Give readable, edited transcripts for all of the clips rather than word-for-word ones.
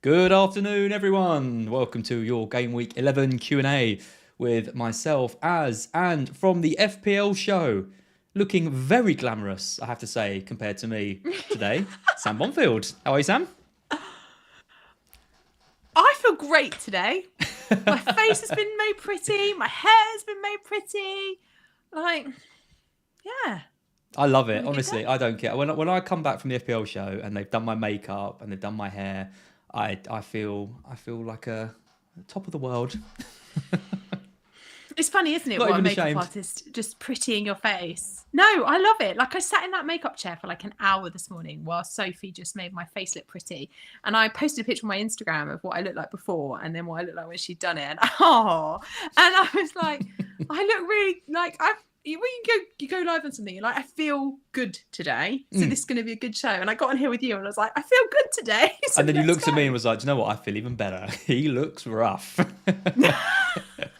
Good afternoon, everyone. Welcome to your Gameweek 11 Q&A with myself, and from the FPL show, looking very glamorous, I have to say, compared to me today, Sam Bonfield. How are you, Sam? I feel great today. My face has been made pretty. My hair has been made pretty. Yeah. I love it. Honestly, I don't care. When I come back from the FPL show and they've done my makeup and they've done my hair, I feel like a top of the world. It's funny, isn't it? What a makeup artist just prettying your face. No, I love it. Like I sat in that makeup chair for like an hour this morning while Sophie just made my face look pretty. And I posted a picture on my Instagram of what I looked like before and then what I looked like when she'd done it. And I was like, I look really like when you go live on something, you're like, I feel good today. So this is going to be a good show. And I got on here with you and I was like, I feel good today. So and then you looked at me and was like, do you know what? I feel even better. He looks rough. No,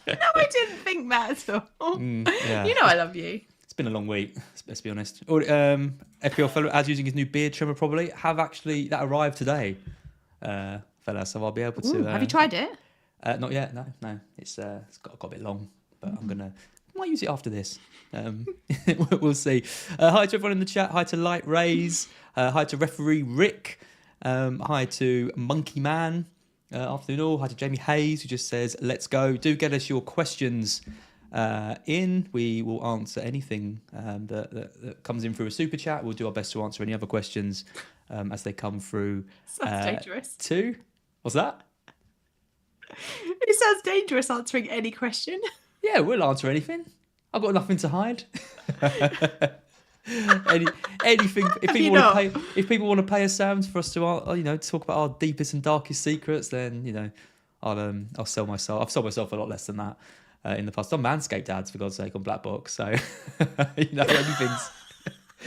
I didn't think that at all. Yeah. You know I love you. It's been a long week, let's be honest. FPL fellow, as using his new beard trimmer probably, that arrived today, fella, so I'll be able to... have you tried it? Not yet, no. It's got a bit long, but I might use it after this. We'll see. Hi to everyone in the chat. Hi to Light Rays. Hi to referee Rick. Hi to Monkey Man. Afternoon all. Hi to Jamie Hayes, who just says, let's go. Do get us your questions in. We will answer anything that comes in through a super chat. We'll do our best to answer any other questions as they come through. Sounds dangerous. Too. What's that? It sounds dangerous answering any question. Yeah, we'll answer anything. I've got nothing to hide. Anything. If people want to pay us, Sam, for us to talk about our deepest and darkest secrets, then I'll sell myself. I've sold myself a lot less than that in the past. I've done Manscaped ads, for God's sake, on Black Box. So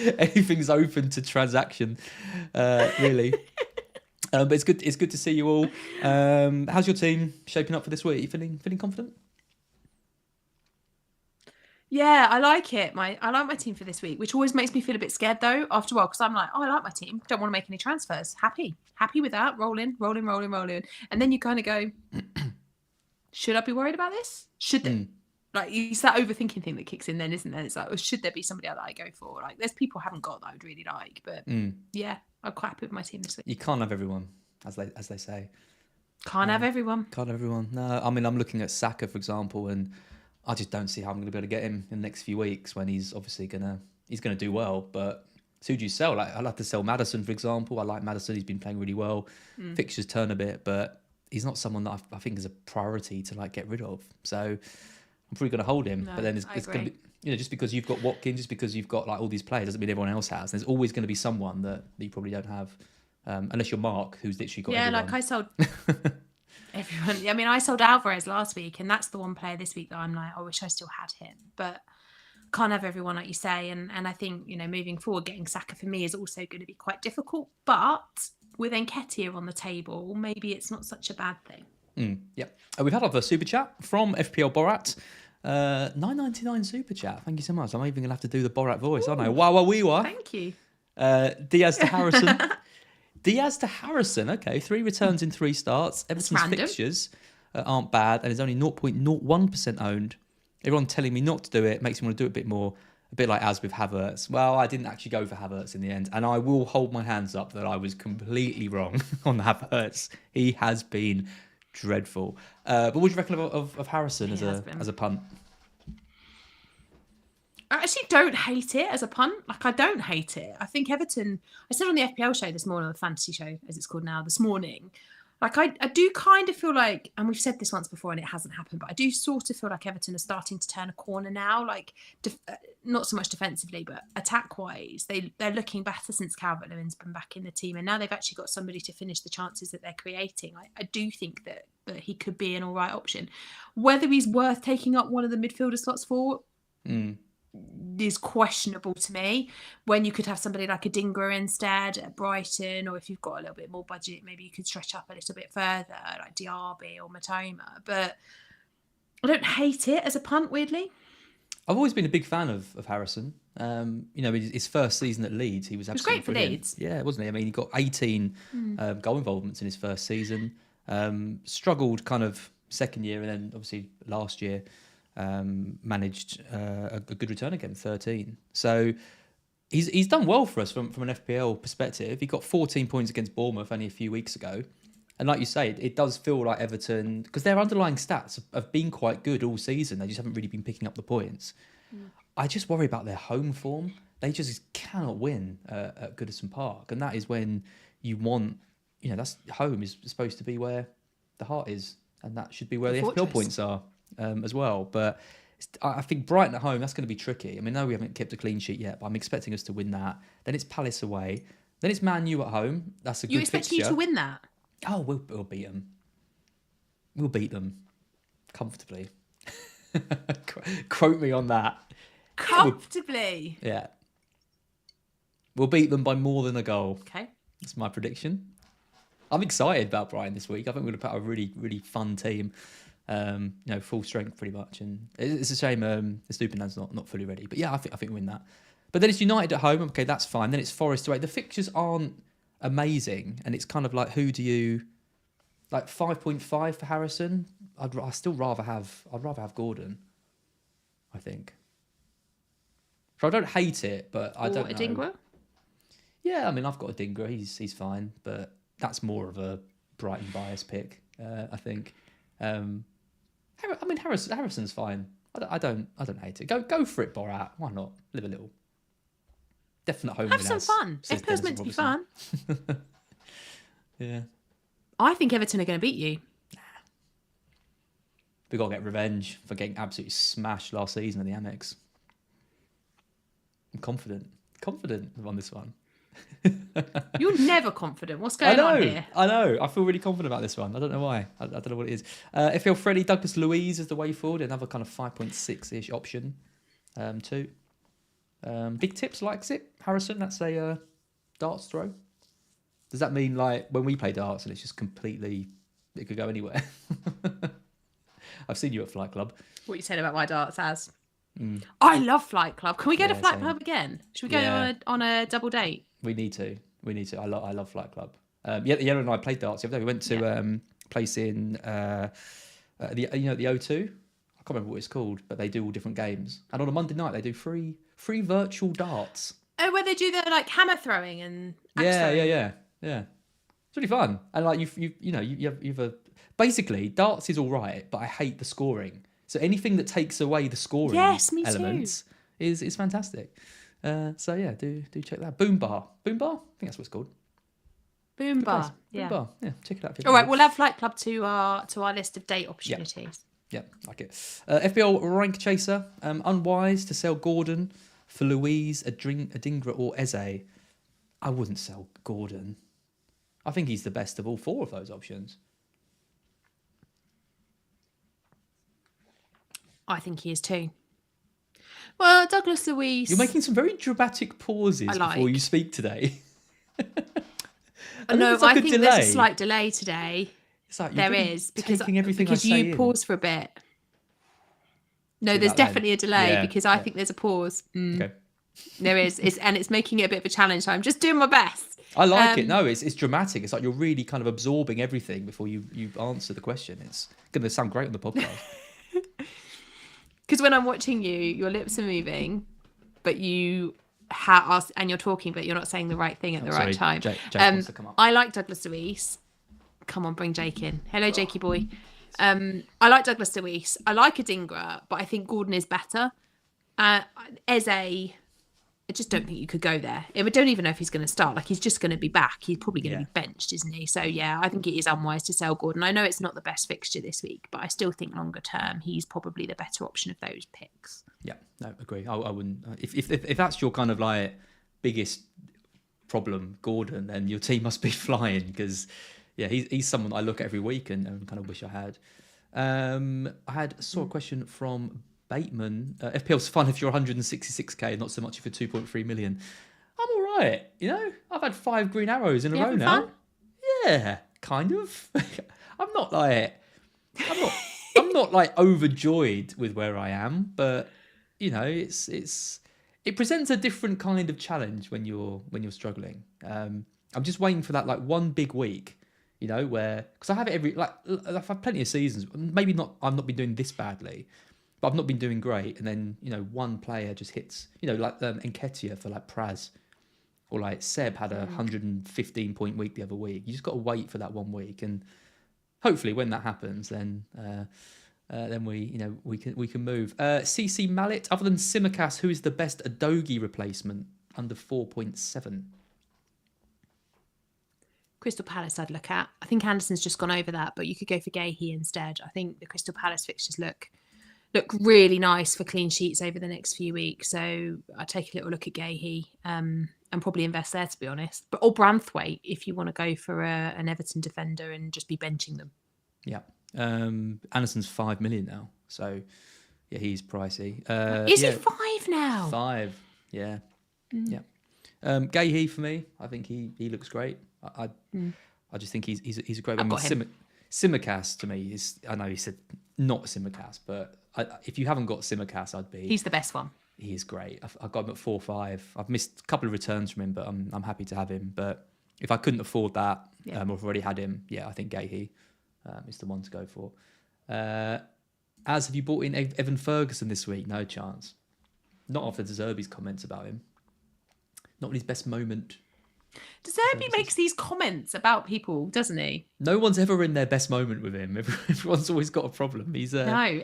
anything's open to transaction, really. But it's good. It's good to see you all. How's your team shaping up for this week? Are you feeling confident? Yeah, I like it. I like my team for this week, which always makes me feel a bit scared though after a while, because I'm like, I like my team. Don't want to make any transfers. Happy with that. Rolling. And then you kind of go, should I be worried about this? Should there? Like, it's that overthinking thing that kicks in then, isn't there? It's like, should there be somebody that I go for? Like, there's people I haven't got that I would really like, but yeah, I'm quite happy with my team this week. You can't have everyone, as they say. Can't have everyone. Can't have everyone. No, I mean, I'm looking at Saka, for example, and I just don't see how I'm going to be able to get him in the next few weeks when he's obviously gonna do well. But who do you sell? Like, I'd like to sell Maddison, for example. I like Maddison. He's been playing really well. Fixtures turn a bit, but he's not someone that I think is a priority to like get rid of. So I'm probably going to hold him. No, but then it's going to be, just because you've got Watkins, just because you've got like all these players, doesn't mean everyone else has. There's always going to be someone that you probably don't have, unless you're Mark, who's literally got everyone. Like I sold. Everyone. I mean, I sold Alvarez last week, and that's the one player this week that I'm like, I wish I still had him, but can't have everyone, like you say. And I think, moving forward, getting Saka for me is also going to be quite difficult. But with Nketiah on the table, maybe it's not such a bad thing. Yeah. We've had our super chat from FPL Borat. 9.99 super chat. Thank you so much. I'm even going to have to do the Borat voice, aren't I? Wow. Thank you. Diaz to Harrison. Okay, 3 returns in 3 starts. Everton's fixtures aren't bad and is only 0.01% owned. Everyone telling me not to do it makes me want to do it a bit more, a bit like as with Havertz. Well, I didn't actually go for Havertz in the end, and I will hold my hands up that I was completely wrong on Havertz. He has been dreadful. But what do you reckon of Harrison as a punt? I actually don't hate it as a punt. Like, I don't hate it. I think Everton, I said on the FPL show this morning, or the fantasy show, as it's called now, this morning, like I do kind of feel like, and we've said this once before and it hasn't happened, but I do sort of feel like Everton are starting to turn a corner now, like not so much defensively, but attack-wise. They're looking better since Calvert-Lewin's been back in the team, and now they've actually got somebody to finish the chances that they're creating. I do think that he could be an all right option. Whether he's worth taking up one of the midfielder slots for... is questionable to me, when you could have somebody like a Dingra instead at Brighton, or if you've got a little bit more budget, maybe you could stretch up a little bit further, like Diaby or Matoma. But I don't hate it as a punt, weirdly. I've always been a big fan of Harrison. His first season at Leeds, he was absolutely great for brilliant. Leeds. Yeah, wasn't he? I mean, he got 18 goal involvements in his first season. Struggled kind of second year, and then obviously last year managed a good return again, 13. So he's done well for us from an FPL perspective. He got 14 points against Bournemouth only a few weeks ago. And like you say, it does feel like Everton, because their underlying stats have been quite good all season. They just haven't really been picking up the points. I just worry about their home form. They just cannot win at Goodison Park. And that is when you want, that's home is supposed to be where the heart is. And that should be where the FPL points are as well. But I think Brighton at home, that's going to be tricky. I mean, no, we haven't kept a clean sheet yet, but I'm expecting us to win that. Then it's Palace away. Then it's Man U at home. That's a good fixture. You expect you to win that? Oh, we'll beat them. We'll beat them comfortably. Quote me on that. Comfortably. Yeah. We'll beat them by more than a goal. Okay. That's my prediction. I'm excited about Brighton this week. I think we're going to put a really, really fun team. Full strength pretty much. And it's a shame Estupiñán's not fully ready. But yeah, I think we win that. But then it's United at home. Okay, that's fine. Then it's Forest away. The fixtures aren't amazing, and it's kind of like, who do you like? 5.5 for Harrison. I'd rather have Gordon, I think. So I don't hate it, but I don't know. Adingra? Yeah, I mean, I've got Adingra. He's fine, but that's more of a Brighton bias pick, I think. Harrison's fine. I don't hate it. Go for it, Borat. Why not? Live a little. Definite home. Have some fun. FPL's meant to be fun. Yeah. I think Everton are going to beat you. We got to get revenge for getting absolutely smashed last season at the Amex. I'm confident on this one. You're never confident. What's going on here? I know. I feel really confident about this one. I don't know why. I don't know what it is. FPL Freddie, Douglas Luiz is the way forward. Another kind of 5.6-ish option too. Big Tips likes it. Harrison, that's a darts throw. Does that mean like when we play darts and it's just completely, it could go anywhere? I've seen you at Flight Club. What you said about my darts as? I love Flight Club. Can we go to Flight Club again? Should we go on a double date? We need to. I love Flight Club. Yellow and I played darts the other day. We went to a place in the O2. I can't remember what it's called, but they do all different games. And on a Monday night, they do free virtual darts. Oh, where they do the like hammer throwing and axe throwing. Yeah. It's really fun. And like you've basically darts is all right, but I hate the scoring. So anything that takes away the scoring elements is fantastic. So yeah, do check that. Boom Bar. I think that's what it's called. Boom Bar. Yeah, check it out. All right, we'll add Flight Club to our list of date opportunities. Yeah, like it. FPL Rank Chaser. Unwise to sell Gordon for Louise, Adingra or Eze. I wouldn't sell Gordon. I think he's the best of all four of those options. I think he is too. Well, Douglas Luiz. You're making some very dramatic pauses before you speak today. No, I think there's a slight delay today. It's like there is because you pause for a bit. No, there's definitely a delay because I think there's a pause. Okay. There is, it's making it a bit of a challenge. I'm just doing my best. I like it. No, it's dramatic. It's like you're really kind of absorbing everything before you answer the question. It's going to sound great on the podcast. Because when I'm watching you, your lips are moving, but you and you're talking, but you're not saying the right thing at the right time. Jake wants to come up. I like Douglas Luiz. Come on, bring Jake in. Hello, Jakey boy. I like Douglas Luiz. I like Adingra, but I think Gordon is better. Eze, I just don't think you could go there. I don't even know if he's going to start. Like, he's just going to be back. He's probably going to be benched, isn't he? So, yeah, I think it is unwise to sell Gordon. I know it's not the best fixture this week, but I still think longer term, he's probably the better option of those picks. Yeah, no, agree. I wouldn't. If that's your kind of like biggest problem, Gordon, then your team must be flying because, yeah, he's someone I look at every week and kind of wish I had. I saw a question from Bateman. FPL's fun if you're 166k, not so much if you're 2.3 million. I'm all right, I've had 5 green arrows in a row now. Fun? Yeah, kind of. I'm not like overjoyed with where I am, but it presents a different kind of challenge when you're struggling. I'm just waiting for that like one big week, where, because I have it I've had plenty of seasons. Maybe not. I've not been doing this badly, but I've not been doing great. And then one player just hits. Like Nketiah for like Praz, or like Seb had a 115-point week the other week. You just got to wait for that 1 week, and hopefully when that happens, then we can move. CC Mallet, other than Simicast, who is the best Adogi replacement under 4.7? Crystal Palace I'd look at. I think Anderson's just gone over that, but you could go for Gahey instead. I think the Crystal Palace fixtures look really nice for clean sheets over the next few weeks. So I'd take a little look at Gahey and probably invest there, to be honest. Or Branthwaite, if you want to go for an Everton defender and just be benching them. Yeah. Anderson's 5 million now. So, yeah, he's pricey. Is he 5 now? 5, yeah. Yeah. Gahey for me, I think he looks great. I just think he's a great one. Simicast to me is, I know he said not Simicast, but if you haven't got Simicast, he's the best one. He is great. I've got him at 4.5. I've missed a couple of returns from him, but I'm happy to have him. But if I couldn't afford that, or I've already had him, I think Gahey is the one to go for. Have you bought in Evan Ferguson this week? No chance. Not after De Zerbi's comments about him. Not in his best moment. De Zerbi makes these comments about people, doesn't he? No one's ever in their best moment with him. Everyone's always got a problem. He's no.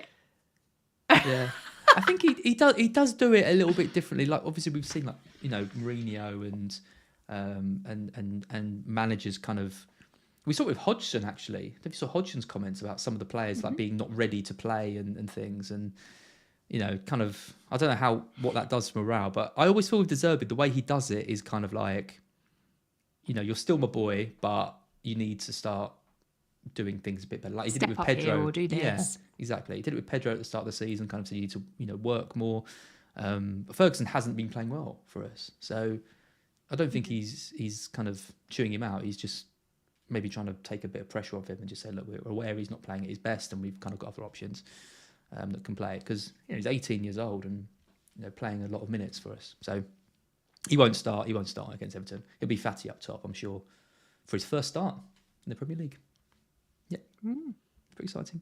Yeah. I think he does do it a little bit differently. Like obviously we've seen Mourinho and managers kind of. We saw it with Hodgson actually. If you saw Hodgson's comments about some of the players like being not ready to play and things, and kind of, I don't know what that does for morale, but I always feel with De Zerbi, the way he does it is kind of like, you're still my boy, but you need to start doing things a bit better. Like he did it with Pedro. Or do this. Yeah, exactly. He did it with Pedro at the start of the season, kind of said you need to work more. But Ferguson hasn't been playing well for us, so I don't think he's kind of chewing him out. He's just maybe trying to take a bit of pressure off him and just say, look, we're aware he's not playing at his best, and we've kind of got other options that can play it, because he's 18 years old and playing a lot of minutes for us. So he won't start against Everton. He'll be fatty up top, I'm sure, for his first start in the Premier League. Yeah, pretty exciting.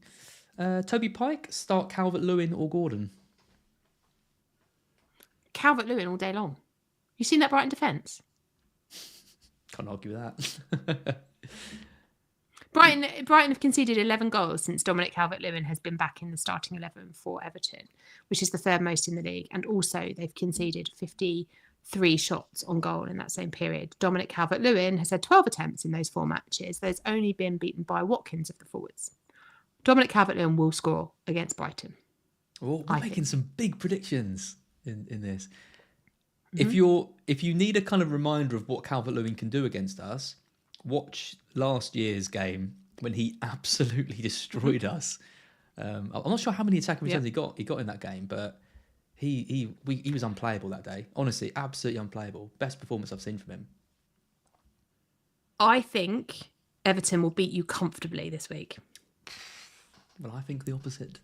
Toby Pike, start Calvert-Lewin or Gordon? Calvert-Lewin all day long. You seen that Brighton defence? Can't argue with that. Brighton have conceded 11 goals since Dominic Calvert-Lewin has been back in the starting 11 for Everton, which is the third most in the league. And also they've conceded 53 shots on goal in that same period. Dominic Calvert-Lewin has had 12 attempts in those 4 matches. There's only been beaten by Watkins of the forwards. Dominic Calvert-Lewin will score against Brighton. Well, we're making some big predictions in this. Mm-hmm. If you need a kind of reminder of what Calvert-Lewin can do against us, watch last year's game when he absolutely destroyed us. I'm not sure how many attacking returns he got in that game, but he was unplayable that day. Honestly, absolutely unplayable. Best performance I've seen from him. I think Everton will beat you comfortably this week. Well, I think the opposite.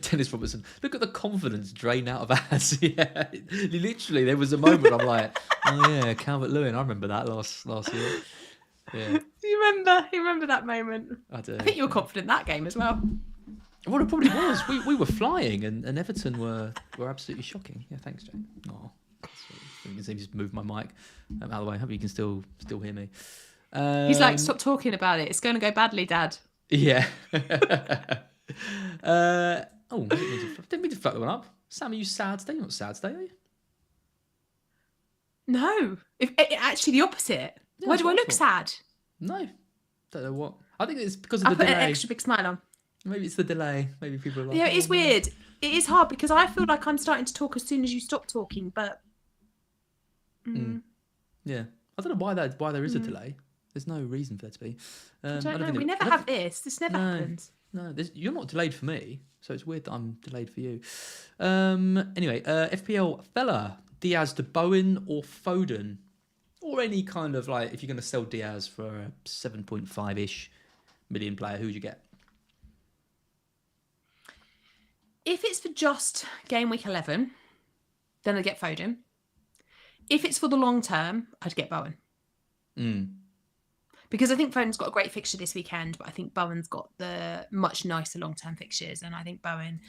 Dennis Robertson, look at the confidence drain out of us. Yeah, literally, there was a moment I'm like, oh yeah, Calvert-Lewin. I remember that last year. Yeah, you remember that moment? I do. I think you were confident that game as well. Well, it probably was. We were flying, and Everton were absolutely shocking. Yeah, thanks, Jane. Oh, you can see just move my mic out of the way. I hope you can still hear me. He's like, stop talking about it. It's going to go badly, Dad. Yeah. Didn't mean to fuck that one up. Sam, are you sad today? You're not sad today, are you? No. Actually, the opposite. Yeah, why do I look sad? No. Don't know what. I think it's because of the delay. I put an extra big smile on. Maybe it's the delay. Maybe people are like... Yeah, it's weird. It is hard because I feel like I'm starting to talk as soon as you stop talking, but... Yeah. I don't know why there is a delay. There's no reason for there to be. I don't know. We never have this. This never happens. No, you're not delayed for me, so it's weird that I'm delayed for you. Anyway, FPL fella, Diaz to Bowen or Foden, or any kind of like, if you're going to sell Diaz for a 7.5-ish million player, who would you get? If it's for just game week 11, then I'd get Foden. If it's for the long term, I'd get Bowen. Because I think Foden's got a great fixture this weekend, but I think Bowen's got the much nicer long-term fixtures. And I think Bowen,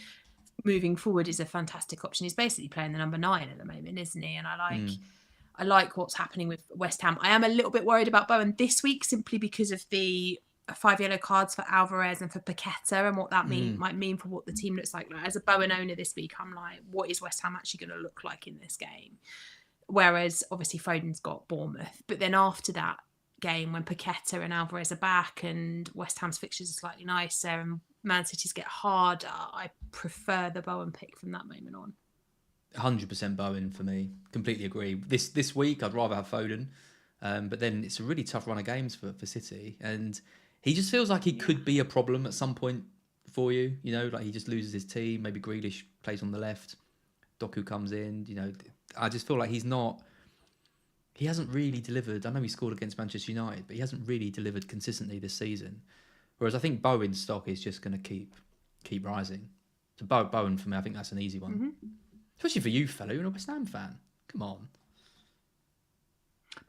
moving forward, is a fantastic option. He's basically playing the number 9 at the moment, isn't he? And I like what's happening with West Ham. I am a little bit worried about Bowen this week simply because of the 5 yellow cards for Alvarez and for Paqueta and what that might mean for what the team looks like. As a Bowen owner this week, I'm like, what is West Ham actually going to look like in this game? Whereas obviously Foden's got Bournemouth. But then after that game, when Paqueta and Alvarez are back and West Ham's fixtures are slightly nicer and Man City's get harder, I prefer the Bowen pick from that moment on. 100% Bowen for me. Completely agree. This week, I'd rather have Foden. But then it's a really tough run of games for City. And he just feels like he could be a problem at some point for you. You know, like he just loses his team. Maybe Grealish plays on the left. Doku comes in. You know, I just feel like he hasn't really delivered. I know he scored against Manchester United, but he hasn't really delivered consistently this season. Whereas I think Bowen's stock is just going to keep rising. So Bowen, for me, I think that's an easy one. Mm-hmm. Especially for you, fella. You're a West Ham fan. Come on.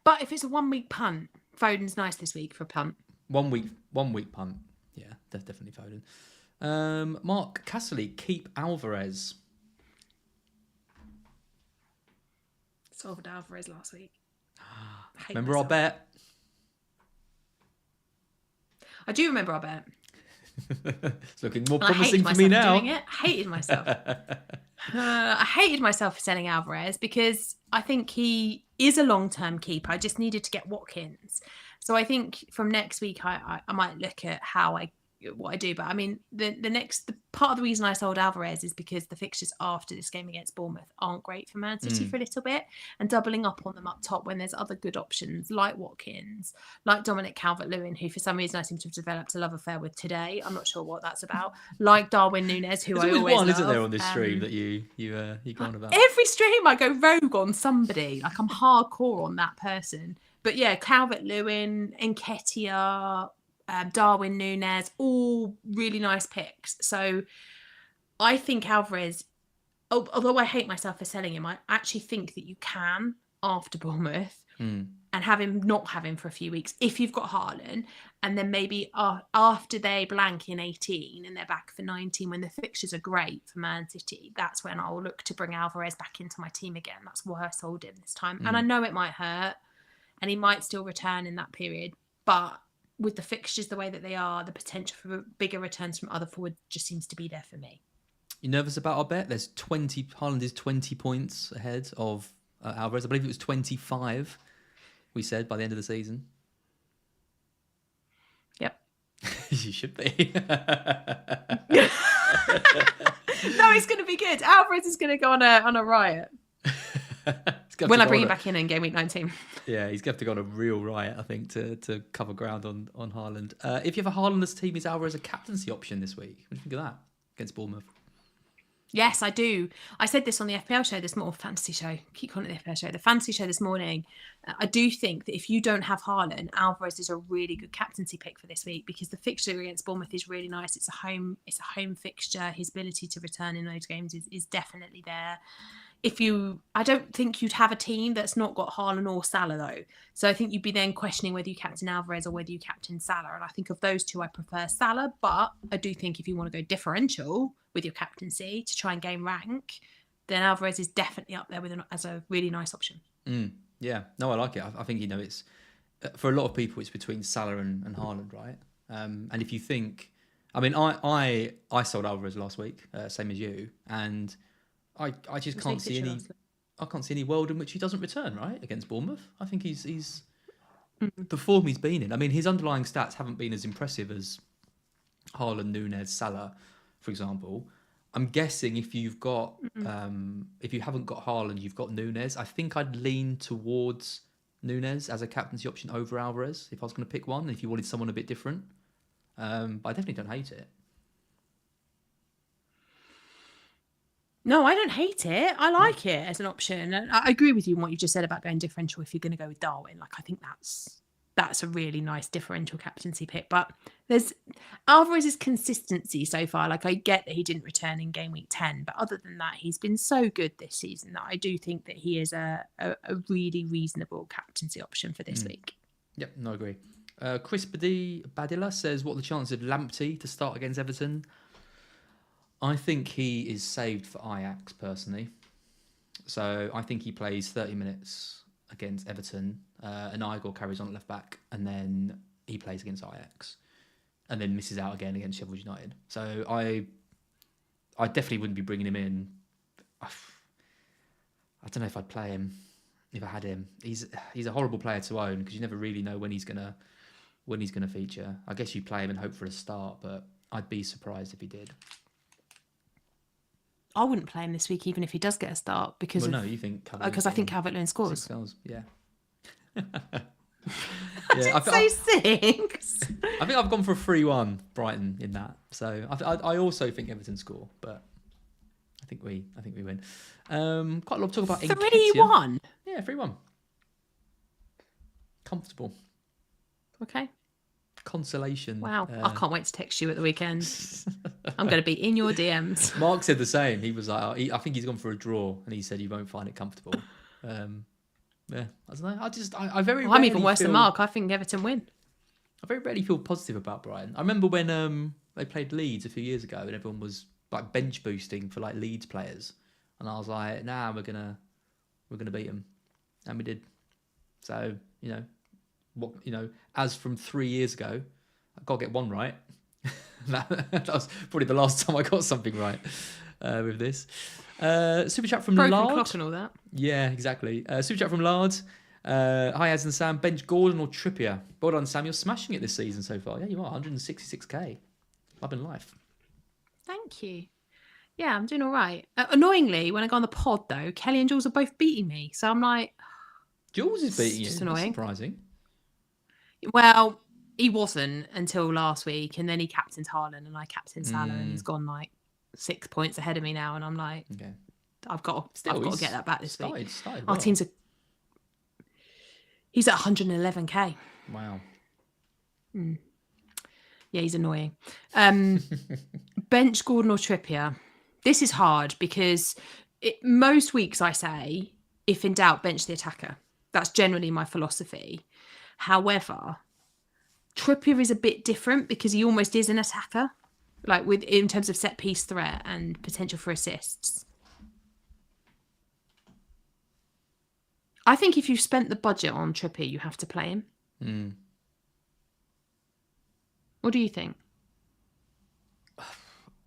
But if it's a 1 week punt, Foden's nice this week for a punt. 1 week punt. Yeah, that's definitely Foden. Mark Castley, keep Alvarez. Sold Alvarez last week. Remember our bet? I do remember our bet. It's looking more promising for me now. I hated myself. I hated myself for selling Alvarez because I think he is a long-term keeper. I just needed to get Watkins. So I think from next week, I might look at what I do. But I mean, the part of the reason I sold Alvarez is because the fixtures after this game against Bournemouth aren't great for Man City for a little bit, and doubling up on them up top when there's other good options like Watkins, like Dominic Calvert-Lewin, who for some reason I seem to have developed a love affair with today. I'm not sure what that's about. Like Darwin Núñez, who I always love. Isn't there on this stream that you go on about? Every stream I go rogue on somebody. Like I'm hardcore on that person. But yeah, Calvert-Lewin, Nketiah, Darwin Núñez, all really nice picks. So I think Alvarez, although I hate myself for selling him, I actually think that you can after Bournemouth and not have him for a few weeks if you've got Haaland, and then maybe after they blank in 18 and they're back for 19 when the fixtures are great for Man City, that's when I'll look to bring Alvarez back into my team again. That's why I sold him this time. And I know it might hurt and he might still return in that period, but with the fixtures the way that they are, the potential for bigger returns from other forwards just seems to be there for me. You nervous about our bet? Haaland is 20 points ahead of Alvarez. I believe it was 25, we said, by the end of the season. Yep. You should be. No, it's going to be good. Alvarez is going to go on a riot. When I bring him back in game week 19. Yeah, he's going to have to go on a real riot, I think, to cover ground on Haaland. If you have a Haalandless team, is Alvarez a captaincy option this week? What do you think of that against Bournemouth? Yes, I do. I said this on the FPL show this morning, fantasy show. Keep calling it the FPL show. The fantasy show this morning. I do think that if you don't have Haaland, Alvarez is a really good captaincy pick for this week because the fixture against Bournemouth is really nice. It's a home fixture. His ability to return in those games is definitely there. I don't think you'd have a team that's not got Haaland or Salah though. So I think you'd be then questioning whether you captain Alvarez or whether you captain Salah. And I think of those two, I prefer Salah. But I do think if you want to go differential with your captaincy to try and gain rank, then Alvarez is definitely up there as a really nice option. Yeah, no, I like it. I think, it's for a lot of people, it's between Salah and Haaland, right? And if you think, I mean, I sold Alvarez last week, same as you, and I just can't see any world in which he doesn't return, right, against Bournemouth. I think he's the form he's been in. I mean, his underlying stats haven't been as impressive as Haaland, Núñez, Salah, for example. I'm guessing if you've got if you haven't got Haaland, you've got Núñez. I think I'd lean towards Núñez as a captaincy option over Alvarez if I was going to pick one. If you wanted someone a bit different, but I definitely don't hate it. No, I don't hate it. I like it as an option. And I agree with you on what you just said about going differential if you're going to go with Darwin. Like, I think that's that's a really nice differential captaincy pick. But there's Alvarez's consistency so far. Like, I get that he didn't return in game week 10, but other than that, he's been so good this season that I do think that he is a really reasonable captaincy option for this week. Yep, no, I agree. Chris Badilla says, what are the chances of Lamptey to start against Everton? I think he is saved for Ajax, personally. So I think he plays 30 minutes against Everton, and Igor carries on at left back, and then he plays against Ajax, and then misses out again against Sheffield United. So I definitely wouldn't be bringing him in. I don't know if I'd play him if I had him. He's a horrible player to own because you never really know when he's gonna feature. I guess you play him and hope for a start, but I'd be surprised if he did. I wouldn't play him this week, even if he does get a start, because you think because I think Calvert-Lewin scores. 6 goals, yeah. I say 6. I think I've gone for a 3-1 Brighton in that. So I also think Everton score, but I think we win. Quite a lot of talk about 3-1. Yeah, 3-1. Comfortable. Okay. Consolation. Wow, I can't wait to text you at the weekend. I'm going to be in your DMs. Mark said the same. He was like, I think he's gone for a draw, and he said he won't find it comfortable. Yeah, I don't know. I'm even worse than Mark. I think Everton win. I very rarely feel positive about Brighton. I remember when they played Leeds a few years ago, and everyone was like bench boosting for like Leeds players, and I was like, nah, we're gonna beat them, and we did. So as from 3 years ago, I've got to get one right. that was probably the last time I got something right with this. Super chat from Broken Lard. clock and all that. Yeah, exactly. Super chat from Lard. Hi, Az and Sam. Bench Gordon or Trippier? Well done, Sam. You're smashing it this season so far. Yeah, you are. 166k. Loving life. Thank you. Yeah, I'm doing all right. Annoyingly, when I go on the pod, though, Kelly and Jules are both beating me. So I'm like... Jules is beating you. Just annoying. That's surprising. Well, he wasn't until last week, and then he captained Haaland, and I captained Salah, and he's gone like 6 points ahead of me now, and I'm like, okay, I've got to get that back this week. Started Our team's he's at 111k. Wow. Yeah, he's annoying. Bench Gordon or Trippier. This is hard because most weeks I say, if in doubt, bench the attacker. That's generally my philosophy. However, Trippier is a bit different because he almost is an attacker, like in terms of set piece threat and potential for assists. I think if you've spent the budget on Trippier, you have to play him. What do you think?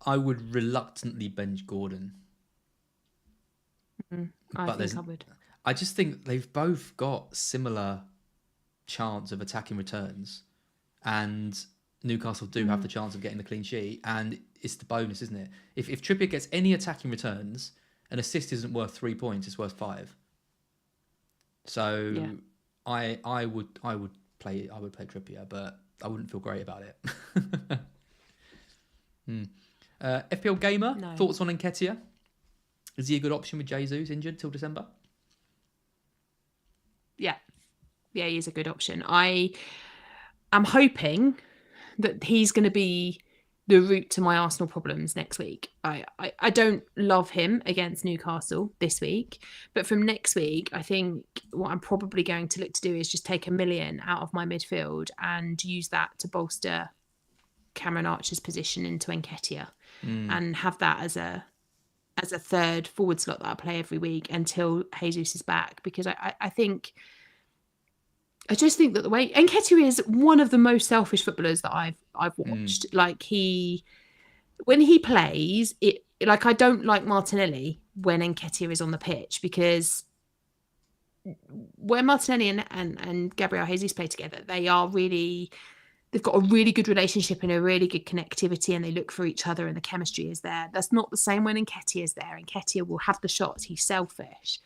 I would reluctantly bench Gordon. I think I would. I just think they've both got similar chance of attacking returns, and Newcastle do have the chance of getting the clean sheet, and it's the bonus, isn't it? If Trippier gets any attacking returns, an assist isn't worth 3 points; it's worth 5. So yeah. I would play Trippier, but I wouldn't feel great about it. FPL Gamer, thoughts on Nketiah? Is he a good option with Jesus injured till December? Yeah, he is a good option. I am hoping that he's going to be the route to my Arsenal problems next week. I don't love him against Newcastle this week, but from next week, I think what I'm probably going to look to do is just take $1 million out of my midfield and use that to bolster Cameron Archer's position into Nketiah and have that as a third forward slot that I play every week until Jesus is back, because I just think that the way Nketiah is one of the most selfish footballers that I've watched. Like when he plays, I don't like Martinelli when Nketiah is on the pitch, because when Martinelli and Gabriel Jesus play together, they've got a really good relationship and a really good connectivity, and they look for each other and the chemistry is there. That's not the same when Nketiah is there. Nketiah will have the shots. He's selfish.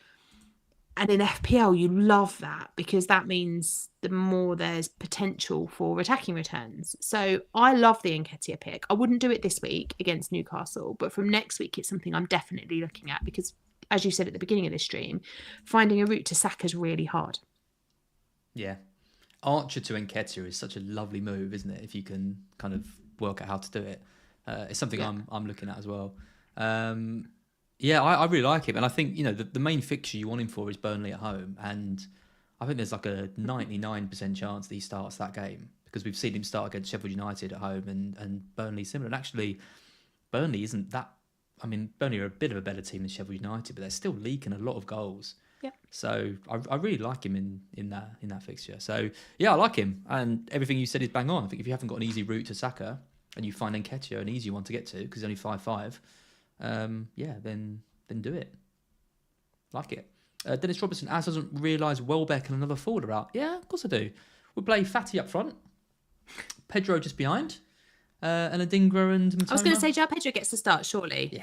And in FPL, you love that, because that means the more there's potential for attacking returns. So I love the Nketiah pick. I wouldn't do it this week against Newcastle, but from next week, it's something I'm definitely looking at, because, as you said at the beginning of this stream, finding a route to Saka is really hard. Yeah. Archer to Nketiah is such a lovely move, isn't it? If you can kind of work out how to do it, it's something I'm looking at as well. I really like him, and I think the main fixture you want him for is Burnley at home, and I think there's like a 99% chance that he starts that game because we've seen him start against Sheffield United at home and Burnley similar. And actually, Burnley isn't that. I mean, Burnley are a bit of a better team than Sheffield United, but they're still leaking a lot of goals. Yeah. So I really like him in that fixture. So yeah, I like him, and everything you said is bang on. I think if you haven't got an easy route to Saka and you find Nketiah an easy one to get to because he's only 5'5", then do it. Like it. Dennis Robertson doesn't realise Welbeck and another forward are out. Yeah, of course I do. We'll play Fatty up front, Pedro just behind, and Adingra and Matoma. I was going to say, João Pedro gets to start, surely.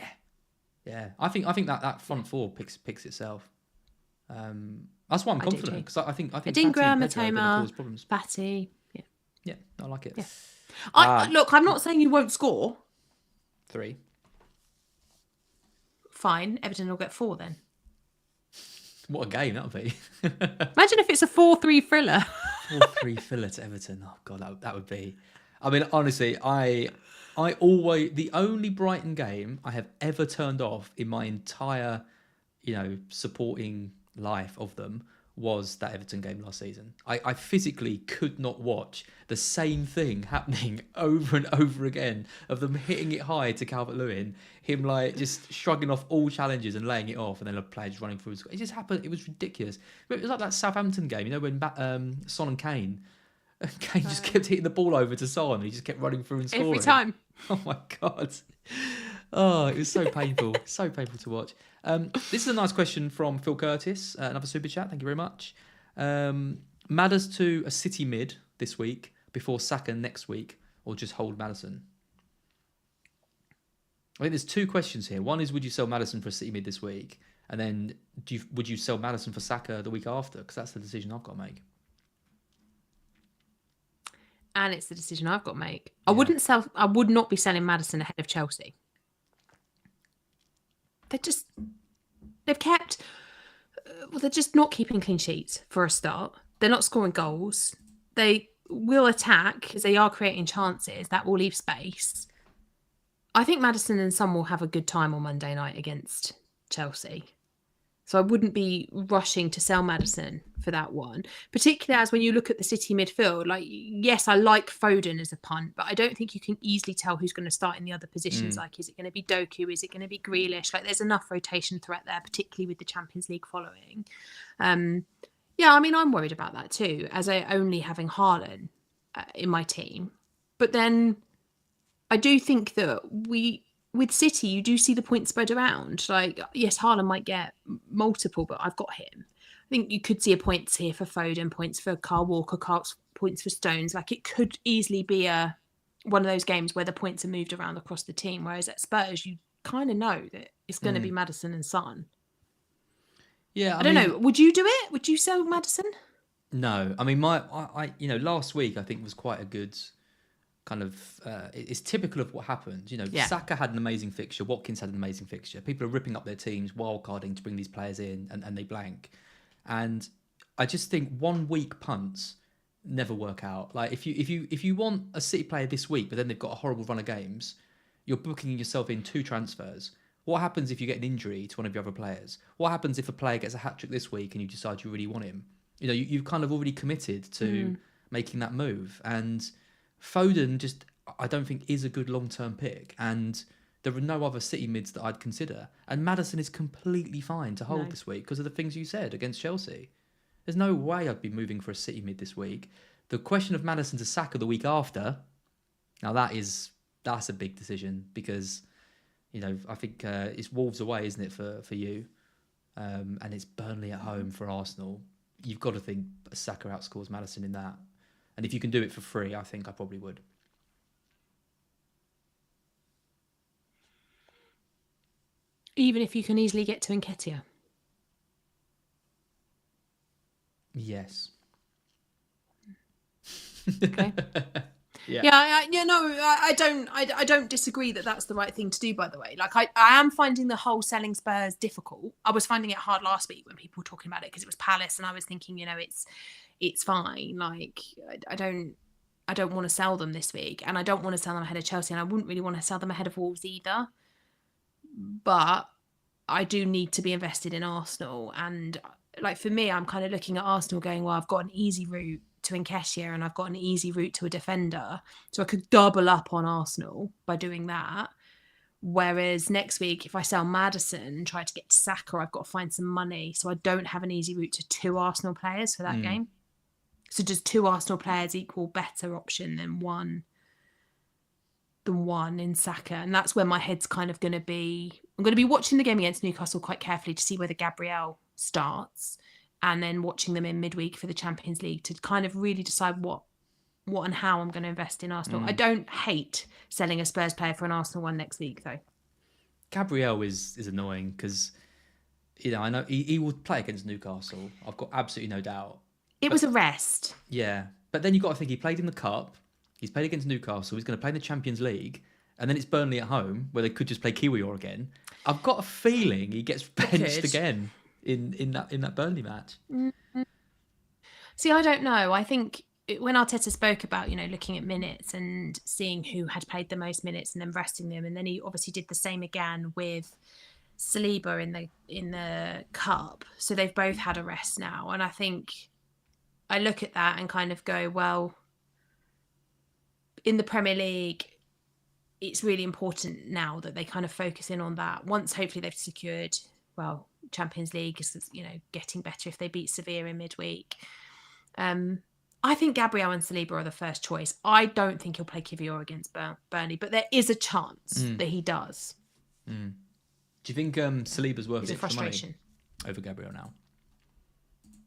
Yeah. I think that front four picks itself. That's why I'm confident because I think Adingra, Matoma, Matoma, Fatty. Yeah, I like it. Yeah. Look, I'm not saying you won't score. 3. Fine, Everton will get 4 then. What a game that would be. Imagine if it's a 4-3 thriller. 4-3 thriller to Everton. Oh God, that would be. I mean, honestly, I always, the only Brighton game I have ever turned off in my entire, supporting life of them was that Everton game last season. I physically could not watch the same thing happening over and over again of them hitting it high to Calvert-Lewin, him like just shrugging off all challenges and laying it off, and then the players running through. It just happened. It was ridiculous. It was like that Southampton game, when Son and Kane just kept hitting the ball over to Son, and he just kept running through and scoring Every time. Oh my God. Oh, it was so painful. So painful to watch. This is a nice question from Phil Curtis. Another super chat. Thank you very much. Madders to a City mid this week before Saka next week, or just hold Maddison? I think there's 2 questions here. One is, would you sell Maddison for a City mid this week? And then would you sell Maddison for Saka the week after? Because that's the decision I've got to make. And it's the decision I've got to make. Yeah. I would not be selling Maddison ahead of Chelsea. They're just not keeping clean sheets for a start. They're not scoring goals. They will attack because they are creating chances. That will leave space. I think Maddison and Son will have a good time on Monday night against Chelsea. So I wouldn't be rushing to sell Maddison for that one, particularly as when you look at the City midfield, like, yes, I like Foden as a punt, but I don't think you can easily tell who's going to start in the other positions. Like, is it going to be Doku? Is it going to be Grealish? Like, there's enough rotation threat there, particularly with the Champions League following. I'm worried about that too, as I only having Haaland in my team. But then I do think that with City, you do see the points spread around. Like, yes, Haaland might get multiple, but I've got him. I think you could see a points here for Foden, points for Kyle Walker, points for Stones. Like, it could easily be one of those games where the points are moved around across the team. Whereas at Spurs, you kind of know that it's going to be Maddison and Son. Yeah, I don't know. Would you do it? Would you sell Maddison? No, I mean, last week I think was quite a good kind of. It's typical of what happened. Saka had an amazing fixture. Watkins had an amazing fixture. People are ripping up their teams, wildcarding to bring these players in, and they blank. And I just think 1 week punts never work out. Like, if you want a City player this week, but then they've got a horrible run of games, you're booking yourself in 2 transfers. What happens if you get an injury to one of your other players? What happens if a player gets a hat-trick this week and you decide you really want him? You've kind of already committed to making that move. And Foden just, I don't think, is a good long-term pick. And there are no other City mids that I'd consider. And Maddison is completely fine to hold this week because of the things you said against Chelsea. There's no way I'd be moving for a City mid this week. The question of Maddison to Saka the week after, now that's a big decision because, I think it's Wolves away, isn't it, for you? And it's Burnley at home for Arsenal. You've got to think Saka outscores Maddison in that. And if you can do it for free, I think I probably would. Even if you can easily get to Nketiah? Yes. Okay. Yeah. I don't disagree that that's the right thing to do, by the way. Like, I am finding the whole selling Spurs difficult. I was finding it hard last week when people were talking about it because it was Palace, and I was thinking, it's fine. Like, I don't want to sell them this week, and I don't want to sell them ahead of Chelsea, and I wouldn't really want to sell them ahead of Wolves either. But I do need to be invested in Arsenal, and like for me, I'm kind of looking at Arsenal going, well, I've got an easy route to Nketiah and I've got an easy route to a defender. So I could double up on Arsenal by doing that. Whereas next week, if I sell Maddison and try to get to Saka, I've got to find some money. So I don't have an easy route to 2 Arsenal players for that game. So does 2 Arsenal players equal better option than one in Saka? And that's where my head's kind of going to be. I'm going to be watching the game against Newcastle quite carefully to see whether Gabriel starts, and then watching them in midweek for the Champions League to kind of really decide what and how I'm going to invest in Arsenal. I don't hate selling a Spurs player for an Arsenal one next week, though. Gabriel is annoying because, I know he will play against Newcastle. I've got absolutely no doubt. It was a rest. Yeah. But then you've got to think he played in the Cup. He's played against Newcastle. He's going to play in the Champions League. And then it's Burnley at home where they could just play Kiwior again. I've got a feeling he gets benched again in that Burnley match. See, I don't know. I think when Arteta spoke about, looking at minutes and seeing who had played the most minutes and then resting them, and then he obviously did the same again with Saliba in the Cup. So they've both had a rest now. And I think I look at that and kind of go, well, in the Premier League, it's really important now that they kind of focus in on that. Once hopefully they've secured, Champions League is, getting better if they beat Sevilla in midweek. I think Gabriel and Saliba are the first choice. I don't think he'll play Kiwior against Burnley, but there is a chance that he does. Do you think Saliba's worth it's it a frustration for money over Gabriel now?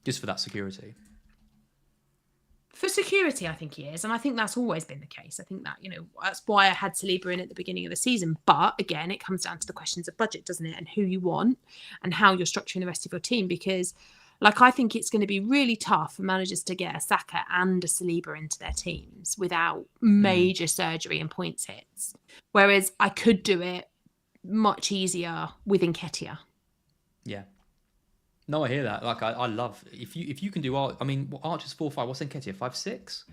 Just for that security? For security, I think he is. And I think that's always been the case. I think that, that's why I had Saliba in at the beginning of the season. But again, it comes down to the questions of budget, doesn't it? And who you want and how you're structuring the rest of your team. Because, I think it's going to be really tough for managers to get a Saka and a Saliba into their teams without major surgery and points hits. Whereas I could do it much easier with Nketiah. Yeah. No, I hear that. I love if you can do Archer's 4-5. What's Nketiah? 5'6"?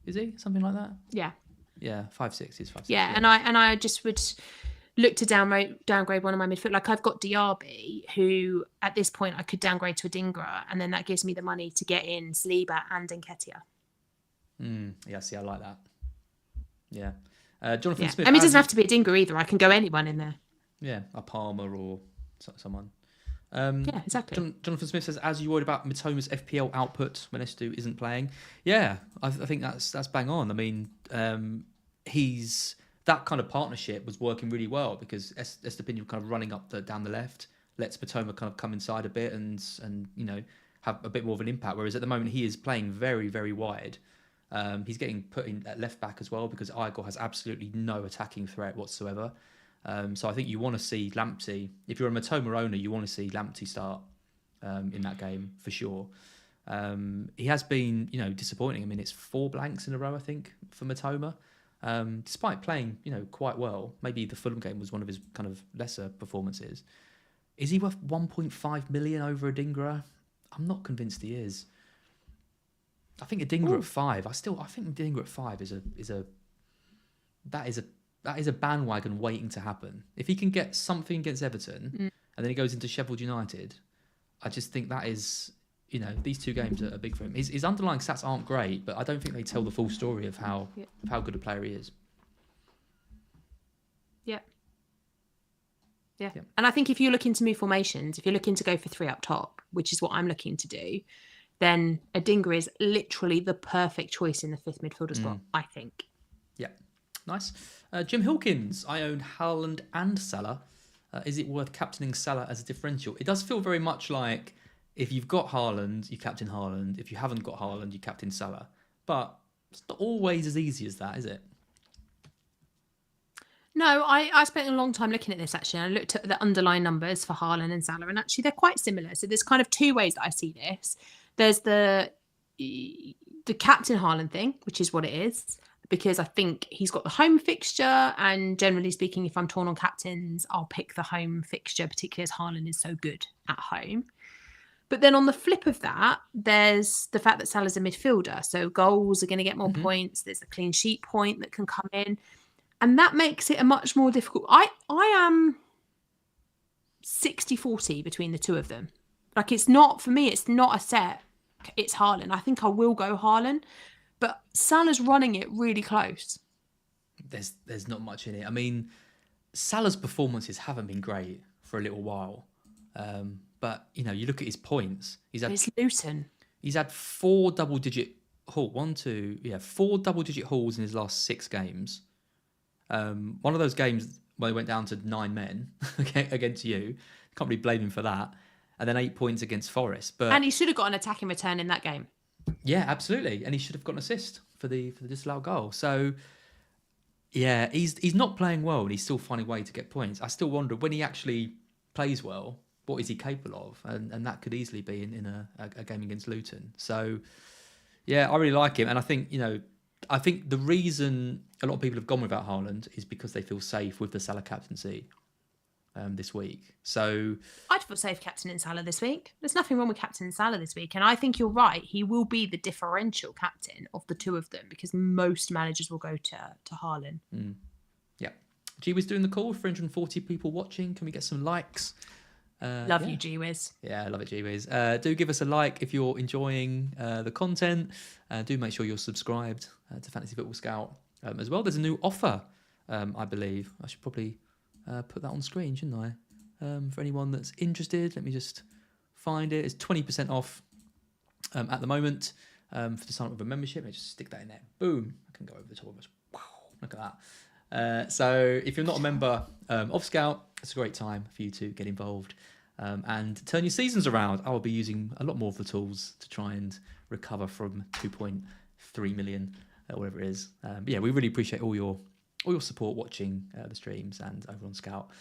Is he something like that? Yeah. Yeah, 5'6". He's 5'6". Yeah, and I just would look to downgrade one of my midfield. Like I've got Diaby, who at this point I could downgrade to a Dingra, and then that gives me the money to get in Saliba and Nketiah. Yeah, see, I like that. Yeah, Jonathan Smith. I mean, it doesn't have to be a Dingra either. I can go anyone in there. Yeah, a Palmer or someone. Yeah, exactly. Jonathan Smith says, as you worried about Mitoma's FPL output when Estu isn't playing? Yeah, I think that's bang on. I mean, he's that kind of partnership was working really well because Estepinian kind of running up down the left, lets Mitoma kind of come inside a bit and have a bit more of an impact. Whereas at the moment he is playing very, very wide. He's getting put in at left back as well because Igor has absolutely no attacking threat whatsoever. So I think you want to see Lamptey. If you're a Mitoma owner, you want to see Lamptey start in that game for sure. He has been, disappointing. I mean, it's 4 blanks in a row, I think, for Mitoma. Despite playing, quite well. Maybe the Fulham game was one of his kind of lesser performances. Is he worth 1.5 million over a Dingra? I'm not convinced he is. I think a Dingra at 5. I think Dingra at 5 is a bandwagon waiting to happen. If he can get something against Everton and then he goes into Sheffield United, I just think that is, these 2 games are big for him. His underlying stats aren't great, but I don't think they tell the full story of how good a player he is. Yeah. And I think if you're looking to move formations, if you're looking to go for 3 up top, which is what I'm looking to do, then a Dingra is literally the perfect choice in the 5th midfield as well, I think. Yeah. Nice. Jim Hilkins, I own Haaland and Salah. Is it worth captaining Salah as a differential? It does feel very much like if you've got Haaland, you captain Haaland. If you haven't got Haaland, you captain Salah. But it's not always as easy as that, is it? No, I spent a long time looking at this actually. I looked at the underlying numbers for Haaland and Salah, and actually they're quite similar. So there's kind of 2 ways that I see this. There's the captain Haaland thing, which is what it is. because I think he's got the home fixture, and generally speaking, if I'm torn on captains, I'll pick the home fixture, particularly as Haaland is so good at home. But then on the flip of that, there's the fact that Salah's a midfielder, so goals are going to get more points. There's a clean sheet point that can come in, and that makes it a much more difficult. I am 60-40 between the two of them. Like, it's not, for me, it's not a set. It's Haaland. I think I will go Haaland, but Salah's running it really close. There's not much in it. I mean, Salah's performances haven't been great for a little while. But, you know, you look at his points. It's Luton. He's had four double-digit hauls in his last 6 games. One of those games where he went down to 9 men against you. Can't really blame him for that. And then 8 points against Forest. And he should have got an attacking return in that game. Yeah, absolutely. And he should have got an assist for the disallowed goal. So, yeah, he's not playing well, and he's still finding a way to get points. I still wonder, when he actually plays well, what is he capable of? And that could easily be in a game against Luton. So, yeah, I really like him. And I think, the reason a lot of people have gone without Haaland is because they feel safe with the Salah captaincy this week. So I'd feel safe captaining Salah this week. There's nothing wrong with captaining Salah this week. And I think you're right. He will be the differential captain of the two of them, because most managers will go to Haaland. Yeah. G-Wiz doing the call. 340 people watching. Can we get some likes? Love you, G-Wiz. Yeah, I love it, G-Wiz. Do give us a like if you're enjoying the content. Do make sure you're subscribed to Fantasy Football Scout as well. There's a new offer, I believe. I should probably put that on screen, shouldn't I? For anyone that's interested, let me just find it. It's 20% off at the moment for the sign up with a membership. Let me just stick that in there. Boom. I can go over the top of us. Wow, look at that. So if you're not a member of Scout, it's a great time for you to get involved and turn your seasons around. I will be using a lot more of the tools to try and recover from 2.3 million, whatever it is. But yeah, we really appreciate all your support watching the streams and over on Scout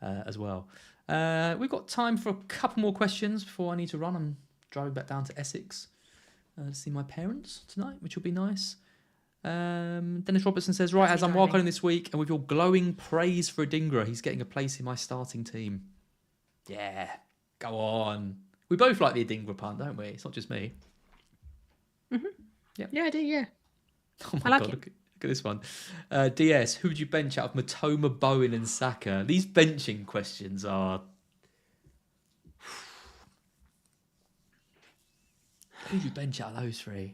as well. We've got time for a couple more questions before I need to run. I'm driving back down to Essex to see my parents tonight, which will be nice. Dennis Robertson says, right, as I'm wildcarding this week, and with your glowing praise for Adingra, he's getting a place in my starting team. Yeah, go on. We both like the Adingra punt, don't we? It's not just me. Mm-hmm. Yep. Yeah, I do, yeah. Oh my God, look at this one. DS, who would you bench out of Matoma, Bowen and Saka? These benching questions are... Who would you bench out of those three?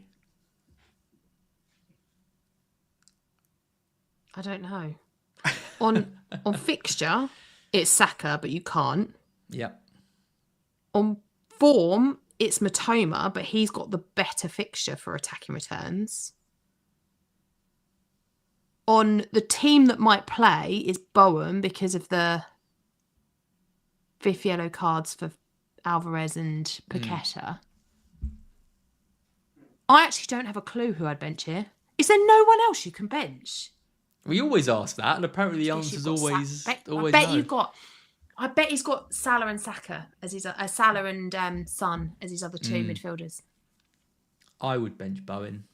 I don't know. On fixture, it's Saka, but you can't. Yeah. On form, it's Matoma, but he's got the better fixture for attacking returns. On the team that might play is Bowen, because of the 5th yellow cards for Alvarez and Paqueta. I actually don't have a clue who I'd bench here. Is there no one else you can bench? We always ask that, and apparently the answer's always no. I bet he's got Salah and Saka as his Salah and Son as his other two midfielders. I would bench Bowen.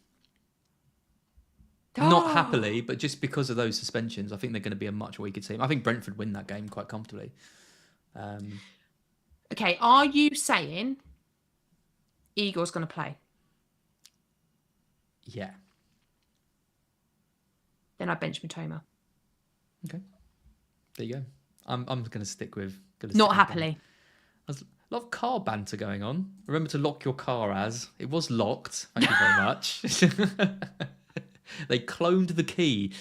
Not happily, but just because of those suspensions, I think they're going to be a much weaker team. I think Brentford win that game quite comfortably. Okay, are you saying Igor's going to play? Yeah. Then I bench Matoma. Okay. There you go. I'm going to stick with... Not happily. There's a lot of car banter going on. Remember to lock your car, Az. It was locked. Thank you very much. They cloned the key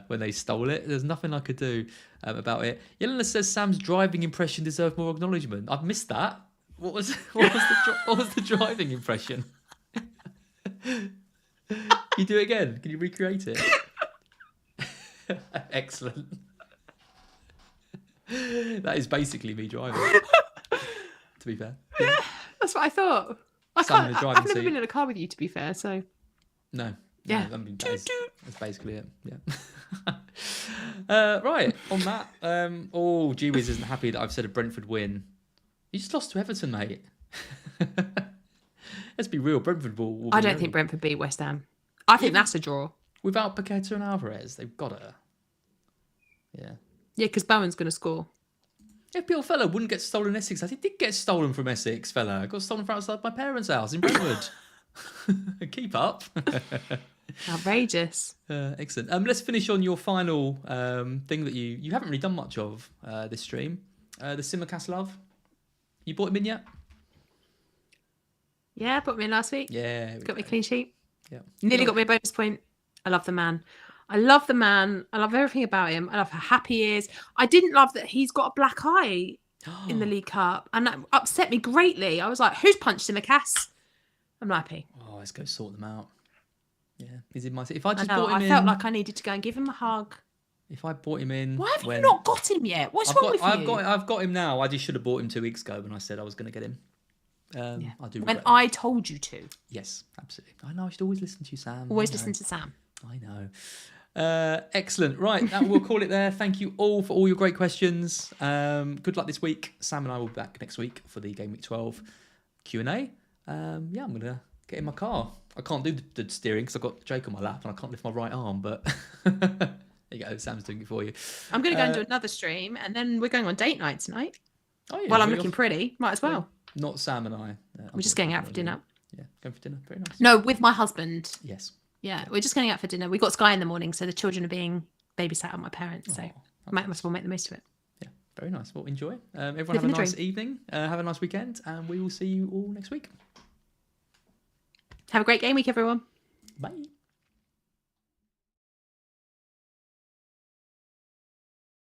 when they stole it. There's nothing I could do about it. Yelena says Sam's driving impression deserved more acknowledgement. I've missed that. What was the driving impression? You do it again. Can you recreate it? Excellent. That is basically me driving. To be fair. Yeah, that's what I thought. I've never been in a car with you, to be fair. So. No. Yeah. I mean, that's basically it. Yeah. Right. On that. G-Wiz isn't happy that I've said a Brentford win. You just lost to Everton, mate. Let's be real. Brentford will I don't think Brentford beat West Ham. I think that's a draw. Without Paqueta and Alvarez, they've got to. Yeah. Yeah, because Bowen's going to score. FPL fella wouldn't get stolen in Essex. He did get stolen from Essex, fella. I got stolen from outside my parents' house in Brentwood. Keep up. Outrageous. Excellent. Let's finish on your final thing that you haven't really done much of this stream. The Simicast love. You bought him in yet? Yeah, put me in last week. Yeah. Got me a clean sheet. Yeah. Nearly got me a bonus point. I love the man. I love everything about him. I love how happy he is. I didn't love that he's got a black eye in the League Cup. And that upset me greatly. I was like, who's punched him a Cass? I'm not happy. Oh, let's go sort them out. Yeah. He's in my... If I just I know, bought him in... I felt like I needed to go and give him a hug. If I bought him in... Why have you not got him yet? What's wrong with you? I've got him now. I just should have bought him 2 weeks ago when I said I was going to get him. I do. When I told you to. Yes, absolutely. I know. I should always listen to you, Sam. Always listen to Sam. I know. Excellent. Right, we'll call it there. Thank you all for all your great questions. Good luck this week. Sam and I will be back next week for the Game Week 12 Q&A. I'm going to get in my car. I can't do the steering because I've got Jake on my lap and I can't lift my right arm, but there you go. Sam's doing it for you. I'm going to go and do another stream and then we're going on date night tonight. Oh, yeah, well, I'm looking pretty. Might as well. Not Sam and I. We're just going out for dinner. Yeah, going for dinner. Very nice. No, with my husband. Yes. Yeah, we're just going out for dinner. We got Sky in the morning, so the children are being babysat by my parents. So might as well make the most of it. Yeah, very nice. Well, enjoy. Everyone have a nice evening. Have a nice weekend, and we will see you all next week. Have a great game week, everyone. Bye.